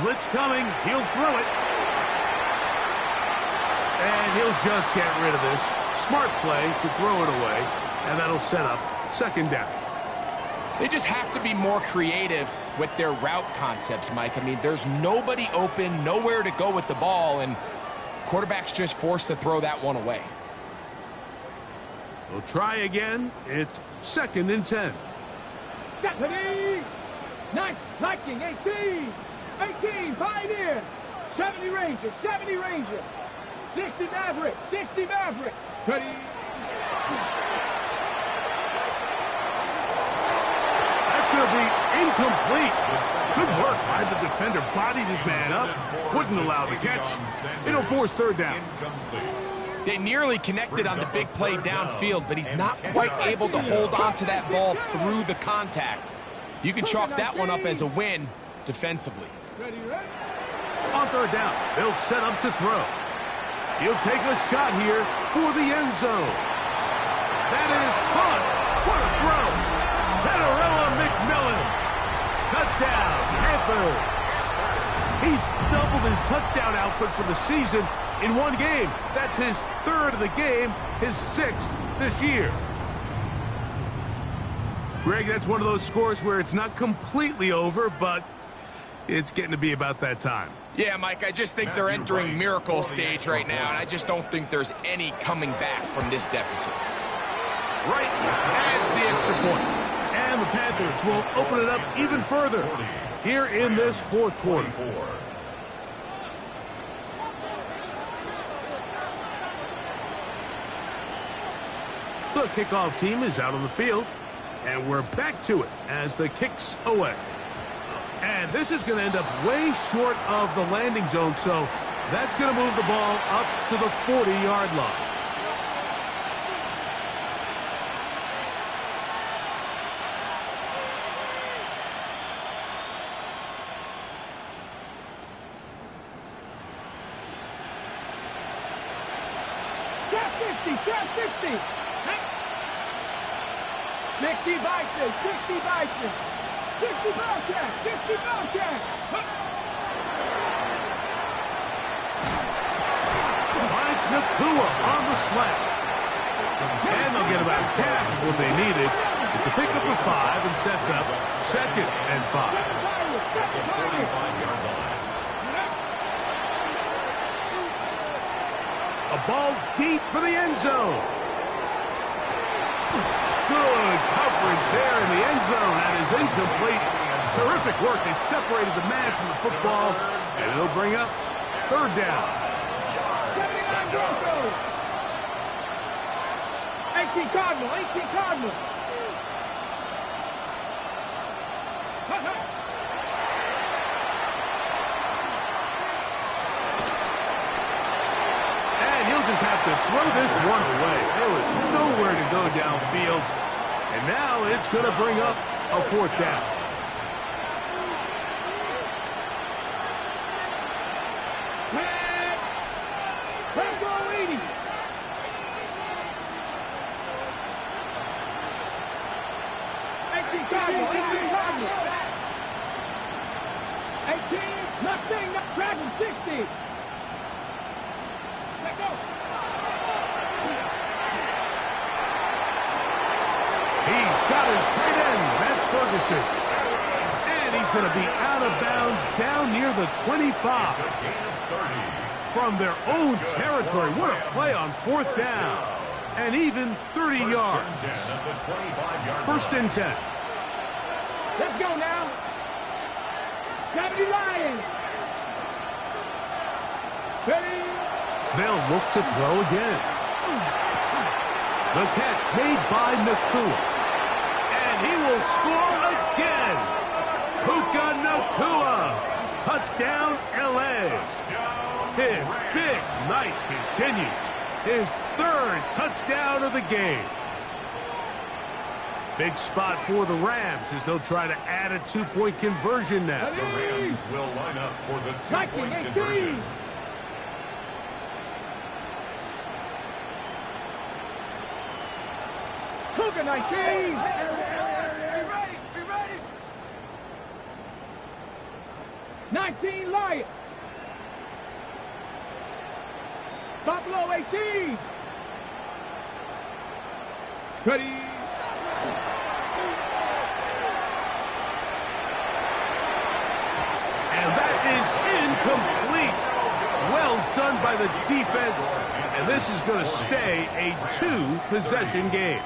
Blitz coming. He'll throw it. And he'll just get rid of this. Smart play to throw it away. And that'll set up 2nd down. They just have to be more creative with their route concepts, Mike. I mean, there's nobody open, nowhere to go with the ball, and Quarterback's just forced to throw that one away. We'll try again. It's 2nd and 10. Stephanie! Nice, Viking, 18! 18, Pioneer! 70 Ranger, 70 Ranger! 60 Maverick, 60 Maverick! Ready? That's going to be incomplete. Good work by the defender. Bodied his man up. Wouldn't allow the catch. It'll force 3rd down. They nearly connected on the big play downfield, but he's not quite able to hold on to that ball through the contact. You can chalk that one up as a win defensively. Ready, ready? On 3rd down, they'll set up to throw. He'll take a shot here for the end zone. That is caught. What a throw. Tenorella McMillan. Touchdown, Panthers. He's doubled his touchdown output for the season in one game. That's his 3rd of the game, his 6th this year. Greg, that's one of those scores where it's not completely over, but it's getting to be about that time. Yeah, Mike, I just think they're entering miracle stage right now, and I just don't think there's any coming back from this deficit. Right, adds the extra point. And the Panthers will open it up even further here in this 4th quarter. The kickoff team is out on the field, and we're back to it as the kick's away. And this is going to end up way short of the landing zone, so that's going to move the ball up to the 40-yard line. Trap 60, trap 60! 60 Bison, 60 Bison! 60 Bobcat, 60 Bobcat! Finds Nakua on the slant. And they'll get about half of what they needed. It's a pickup of 5 and sets up 2nd and 5. A ball deep for the end zone. Good coverage there in the end zone. That is incomplete. Terrific work. They separated the man from the football, and it'll bring up 3rd down. 79 Broncos! 18 Cardinal, 18 Cardinal! And he'll just have to throw this one away. There was nowhere to go downfield. And now it's going to bring up a 4th down. Let's go, 80! Cardinal, 18 Cardinal! 18, nothing, Dragon 60! Let go! He's got his tight end. That's Ferguson. And he's going to be out of bounds down near the 25. From their own territory. What a play on 4th down. And even 30 yards. 1st and 10. Let's go now. 70 Lions. Ready? They'll look to throw again. The catch made by Nakua. And he will score again. Puka Nakua. Touchdown, L.A. His big night continues. His 3rd touchdown of the game. Big spot for the Rams as they'll try to add a 2-point conversion now. The Rams will line up for the 2-point conversion. Cougar 19. Be ready. 19 Lions. Buffalo 18. Ready. And that is incomplete. Well done run by the defense, and this is going to stay a two-possession game.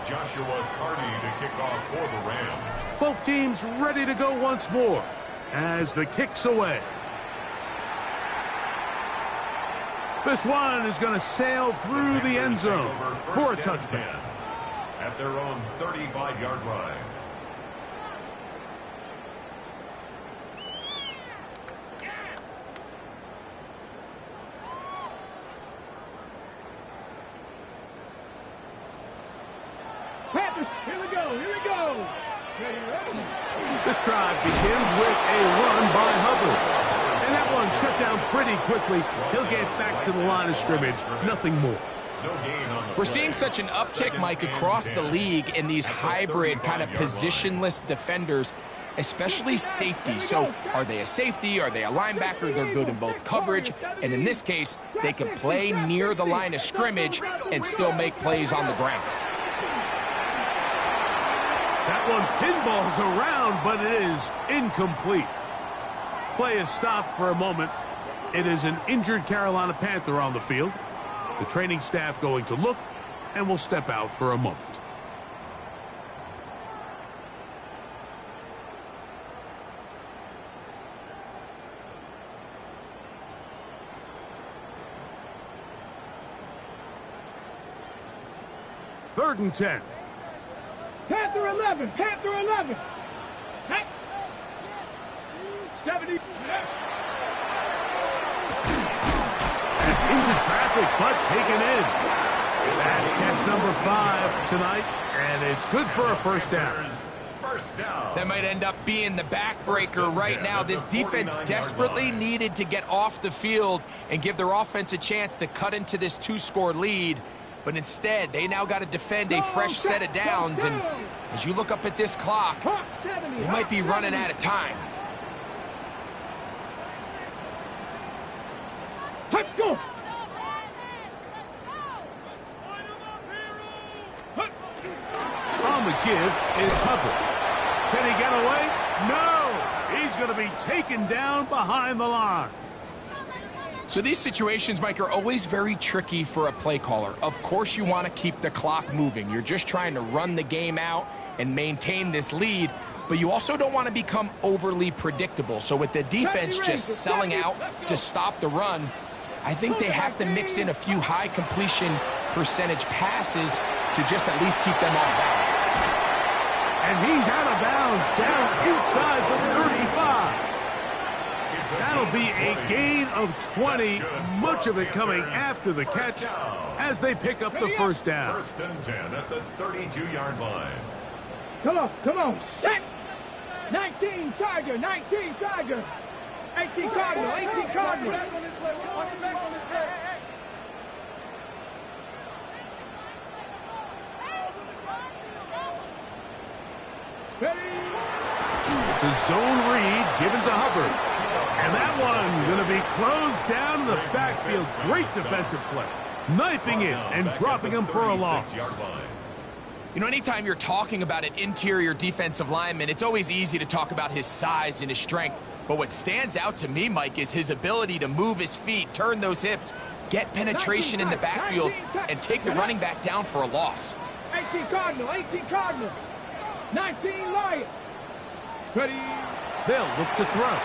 Joshua Carty to kick off for the Rams. Both teams ready to go once more as the kick's away. This one is going to sail through the end zone for a touchdown. At their own 35-yard line. Panthers, here we go, here we go. This drive begins with a run by Hubbard. And that one shut down pretty quickly. He'll get back to the line of scrimmage, nothing more. We're seeing such an uptick, Mike, across the league in these hybrid kind of positionless defenders, especially safety. So are they a safety? Are they a linebacker? They're good in both coverage. And in this case, they can play near the line of scrimmage and still make plays on the ground. That one pinballs around, but it is incomplete. Play is stopped for a moment. It is an injured Carolina Panther on the field. The training staff going to look, and will step out for a moment. Third and 10. Panther 11, Panther 11. 70. Into traffic, but taken in. That's catch number 5 tonight, and it's good for a first down. That might end up being the backbreaker right now. This defense desperately needed to get off the field and give their offense a chance to cut into this 2-score lead. But instead, they now got to defend a fresh set of downs. And as you look up at this clock, they might be running out of time. Let's go. On the give, it's Hubbard. Can he get away? No! He's going to be taken down behind the line. So these situations, Mike, are always very tricky for a play caller. Of course you want to keep the clock moving. You're just trying to run the game out and maintain this lead, but you also don't want to become overly predictable. So with the defense just selling out to stop the run, I think they have to mix in a few high completion percentage passes to just at least keep them off balance. And he's out of bounds down inside the 35. That'll be a gain of 20, much of it coming after the catch as they pick up the first down. First and 10 at the 32-yard line. Come on, set. 19 Tiger, 19 Tiger. 18 Cardinal, 18 Cardinal. Ready? It's a zone read given to Hubbard. And that one going to be closed down in the backfield. Great defensive play. Knifing it and dropping him for a loss. You know, anytime you're talking about an interior defensive lineman, it's always easy to talk about his size and his strength. But what stands out to me, Mike, is his ability to move his feet, turn those hips, get penetration in the backfield, and take the running back down for a loss. 18 Cardinal, 18 Cardinal. 19 Lion. Ready? They'll look to throw.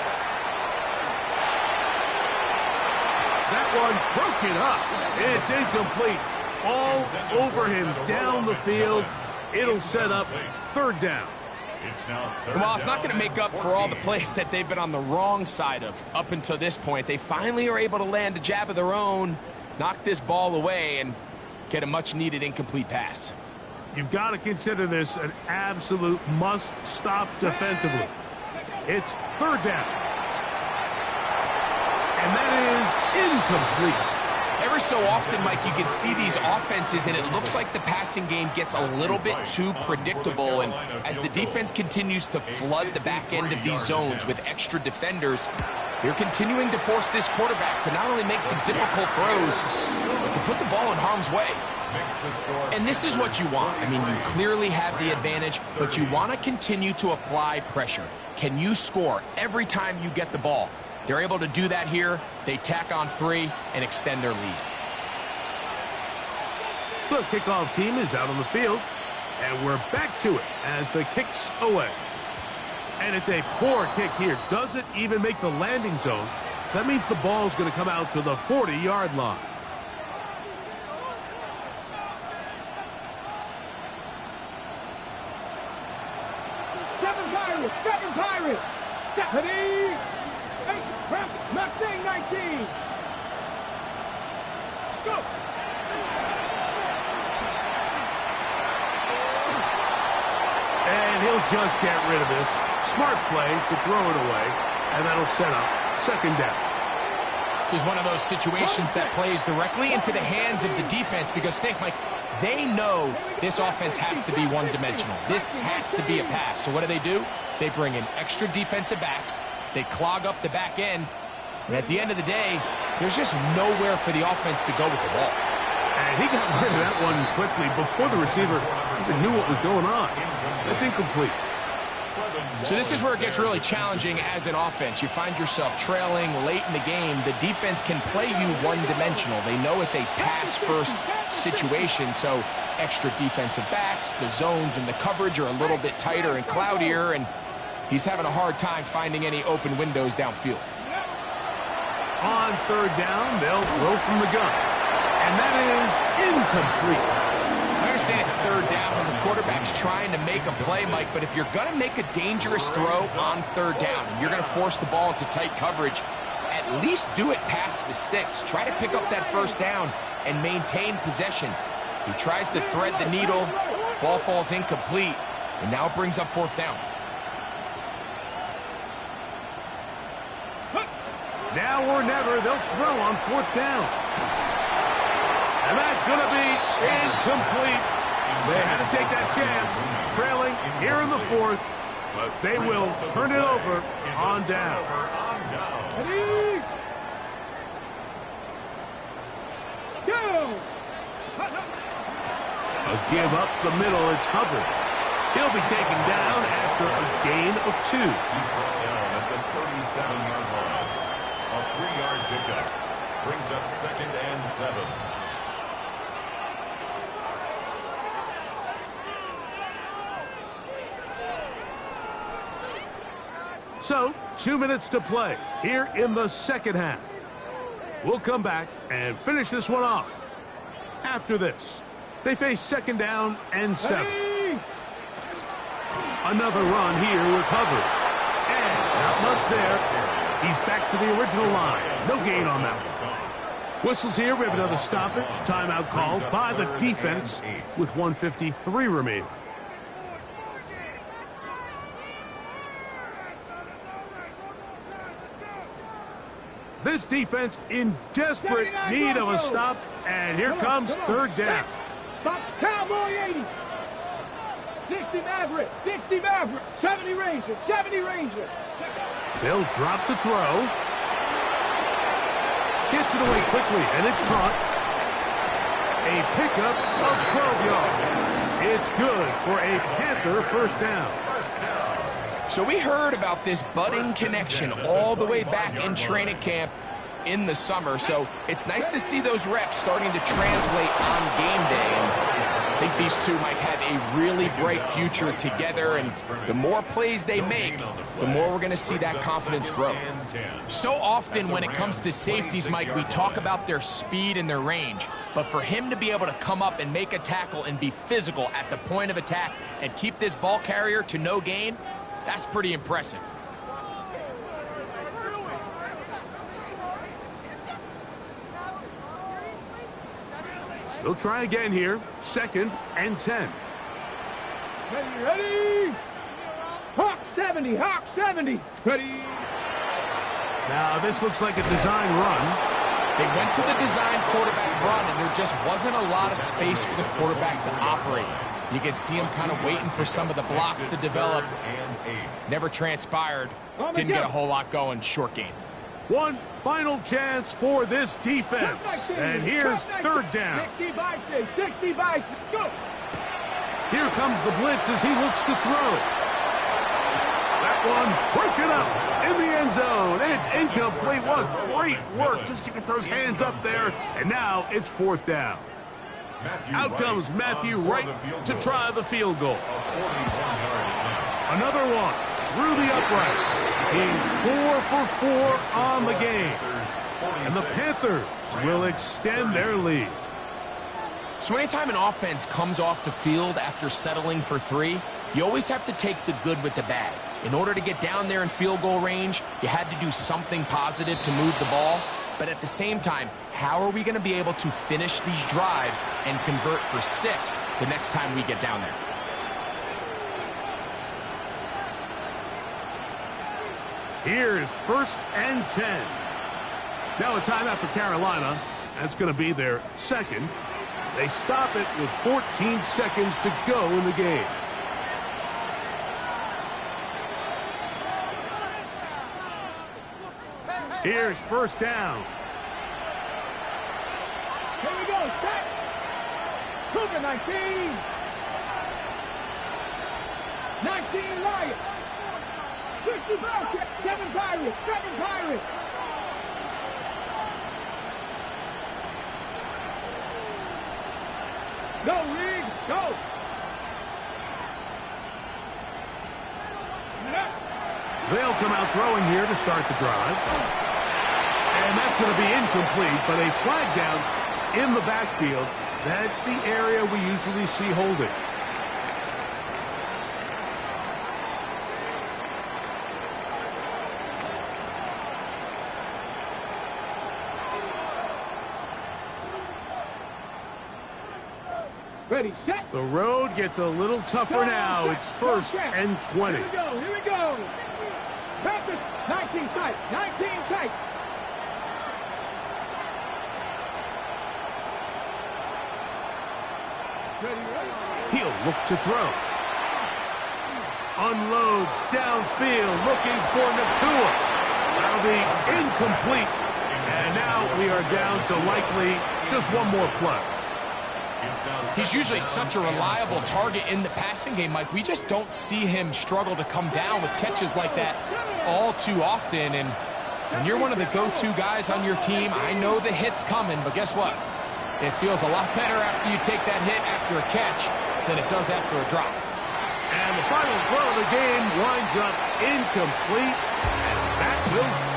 That one broke it up. It's incomplete. All over him down the field. It'll set up third down. Well, it's not going to make up for all the plays that they've been on the wrong side of up until this point. They finally are able to land a jab of their own, knock this ball away, and get a much-needed incomplete pass. You've got to consider this an absolute must-stop defensively. It's third down. And that is incomplete. Every so often, Mike, you can see these offenses, and it looks like the passing game gets a little bit too predictable. And as the defense continues to flood the back end of these zones with extra defenders, they're continuing to force this quarterback to not only make some difficult throws, but to put the ball in harm's way. And this is what you want. I mean, you clearly have the advantage, but you want to continue to apply pressure. Can you score every time you get the ball? They're able to do that here. They tack on 3 and extend their lead. The kickoff team is out on the field, and we're back to it as the kick's away. And it's a poor kick here. Doesn't even make the landing zone. So that means the ball's going to come out to the 40-yard line. Seven Pirates! Stephanie! 8, Mustang 19! Go! And he'll just get rid of this. Smart play to throw it away, and that'll set up second down. This is one of those situations that plays directly into the hands of the defense because think, Mike, they know this offense has to be one-dimensional. This has to be a pass. So what do? They bring in extra defensive backs. They clog up the back end. And at the end of the day, there's just nowhere for the offense to go with the ball. And he got rid of that one quickly before the receiver even knew what was going on. That's incomplete. So this is where it gets really challenging as an offense. You find yourself trailing late in the game. The defense can play you one-dimensional. They know it's a pass-first situation, so extra defensive backs, the zones and the coverage are a little bit tighter and cloudier, and he's having a hard time finding any open windows downfield. On third down, they'll throw from the gun. And that is incomplete. I understand it's third down and the quarterback's trying to make a play, Mike, but if you're going to make a dangerous throw on third down and you're going to force the ball into tight coverage, at least do it past the sticks. Try to pick up that first down and maintain possession. He tries to thread the needle, ball falls incomplete, and now it brings up fourth down. Now or never, they'll throw on fourth down. And that's going to be incomplete. They had to take that chance, trailing here in the fourth, but they will turn it over on down. Ready? Go! A give up the middle, it's Hubbard. He'll be taken down after a gain of 2. He's brought down at the 37-yard line. A 3-yard pickup brings up 2nd and 7. So, 2 minutes to play here in the second half. We'll come back and finish this one off. After this, they face 2nd down and 7. Another run here with Hubbard. And not much there. He's back to the original line. No gain on that one. Whistles here. We have another stoppage. Timeout called by the defense with 1:53 remaining. This defense in desperate need of a stop, and here comes third down. Stop, Cowboy 80. 60 Maverick, 60 Maverick, 70 Ranger, 70 Ranger. They'll drop to throw. Gets it away quickly, and it's caught. A pickup of 12 yards. It's good for a Panther first down. So we heard about this budding connection all the way back in training camp in the summer. So it's nice to see those reps starting to translate on game day. And I think these two might have a really bright future together. And the more plays they make, the more we're going to see that confidence grow. So often when it comes to safeties, Mike, we talk about their speed and their range. But for him to be able to come up and make a tackle and be physical at the point of attack and keep this ball carrier to no gain, that's pretty impressive. They'll try again here. 2nd and 10. Ready? Hawk 70, Hawk 70. Ready? Now this looks like a design run. They went to the design quarterback run, and there just wasn't a lot of space for the quarterback to operate. You can see him kind of waiting for some of the blocks to develop. Never transpired. Didn't get a whole lot going. Short game. One final chance for this defense. And here's third down. 60 by 60 by go. Here comes the blitz as he looks to throw. That one broken up in the end zone. And it's incomplete. What great work just to get those hands up there. And now it's fourth down. Out comes Matthew Wright to try the field goal. Another one through the uprights. He's 4 for 4 on the game. And the Panthers will extend their lead. So anytime an offense comes off the field after settling for 3, you always have to take the good with the bad. In order to get down there in field goal range, you had to do something positive to move the ball. But at the same time, how are we going to be able to finish these drives and convert for 6 the next time we get down there? Here's 1st and 10. Now a timeout for Carolina. That's going to be their second. They stop it with 14 seconds to go in the game. Here's 1st down. Here we go, set. Cougar 19. 19 Lions. 60 Bearcats. 7 Pirates. 7 Pirates. Go, Reed. Go. They'll come out throwing here to start the drive. And that's going to be incomplete, but a flag down in the backfield. That's the area we usually see holding. Ready, set. The road gets a little tougher now. It's 1st and 20. Here we go, here we go. Panthers, 19 tight, 19 tight. He'll look to throw. Unloads downfield, looking for Nakua. That'll be incomplete. And now we are down to likely just one more play. He's usually such a reliable target in the passing game, Mike. We just don't see him struggle to come down with catches like that all too often. And when you're one of the go-to guys on your team, I know the hit's coming, but guess what? It feels a lot better after you take that hit after a catch than it does after a drop. And the final throw of the game winds up incomplete. And that will